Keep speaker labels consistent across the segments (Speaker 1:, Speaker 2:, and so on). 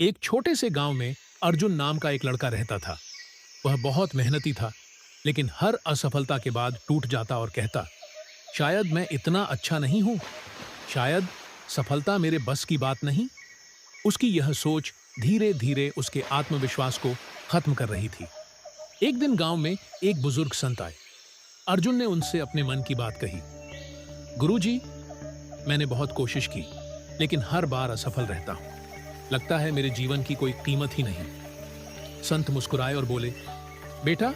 Speaker 1: एक छोटे से गांव में अर्जुन नाम का एक लड़का रहता था। वह बहुत मेहनती था, लेकिन हर असफलता के बाद टूट जाता और कहता, शायद मैं इतना अच्छा नहीं हूं, शायद सफलता मेरे बस की बात नहीं। उसकी यह सोच धीरे धीरे उसके आत्मविश्वास को खत्म कर रही थी। एक दिन गांव में एक बुजुर्ग संत आए। अर्जुन ने उनसे अपने मन की बात कही। गुरुजी, मैंने बहुत कोशिश की, लेकिन हर बार असफल रहता हूं। लगता है मेरे जीवन की कोई कीमत ही नहीं। संत मुस्कुराए और बोले, बेटा,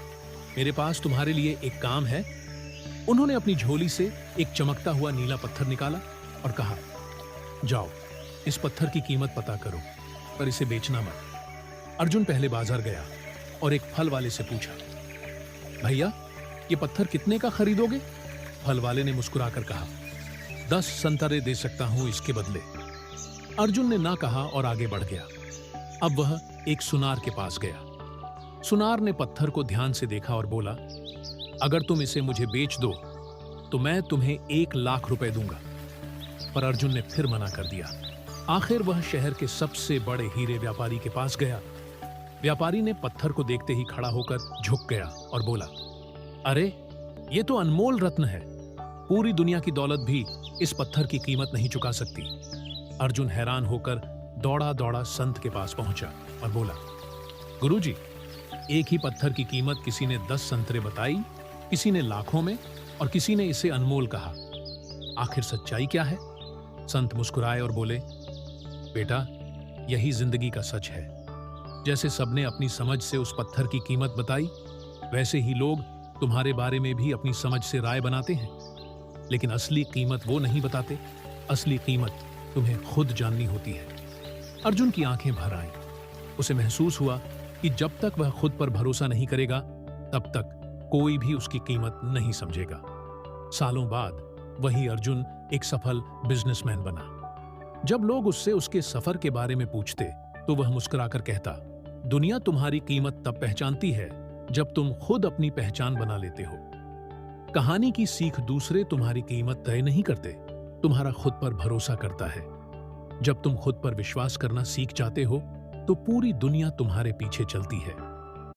Speaker 1: मेरे पास तुम्हारे लिए एक काम है। उन्होंने अपनी झोली से एक चमकता हुआ नीला पत्थर निकाला और कहा, जाओ, इस पत्थर की कीमत पता करो, पर इसे बेचना मत। अर्जुन पहले बाजार गया और एक फल वाले से पूछा, भैया, ये पत्थर कितने का खरीदोगे? फल वाले ने मुस्कुराकर कहा, 10 संतरे दे सकता हूं इसके बदले। अर्जुन ने ना कहा और आगे बढ़ गया। अब वह एक सुनार के पास गया। सुनार ने पत्थर को ध्यान से देखा और बोला, अगर तुम इसे मुझे बेच दो तो मैं तुम्हें 1 लाख रुपए दूंगा। पर अर्जुन ने फिर मना कर दिया। आखिर वह शहर के सबसे बड़े हीरे व्यापारी के पास गया। व्यापारी ने पत्थर को देखते ही खड़ा होकर झुक गया और बोला, अरे, ये तो अनमोल रत्न है। पूरी दुनिया की दौलत भी इस पत्थर की कीमत नहीं चुका सकती। अर्जुन हैरान होकर दौड़ा दौड़ा संत के पास पहुंचा और बोला, गुरुजी, एक ही पत्थर की कीमत किसी ने 10 संतरे बताई, किसी ने लाखों में और किसी ने इसे अनमोल कहा। आखिर सच्चाई क्या है? संत मुस्कुराए और बोले, बेटा, यही जिंदगी का सच है। जैसे सबने अपनी समझ से उस पत्थर की कीमत बताई, वैसे ही लोग तुम्हारे बारे में भी अपनी समझ से राय बनाते हैं, लेकिन असली कीमत वो नहीं बताते। असली कीमत तुम्हें खुद जाननी होती है। अर्जुन की आंखें भर आईं। उसे महसूस हुआ कि जब तक वह खुद पर भरोसा नहीं करेगा, तब तक कोई भी उसकी कीमत नहीं समझेगा। सालों बाद वही अर्जुन एक सफल बिजनेसमैन बना। जब लोग उससे उसके सफर के बारे में पूछते, तो वह मुस्कुराकर कहता, दुनिया तुम्हारी कीमत तब पहचानती है जब तुम खुद अपनी पहचान बना लेते हो। कहानी की सीख दूसरे तुम्हारी कीमत तय नहीं करते, तुम्हारा खुद पर भरोसा करता है। जब तुम खुद पर विश्वास करना सीख जाते हो, तो पूरी दुनिया तुम्हारे पीछे चलती है।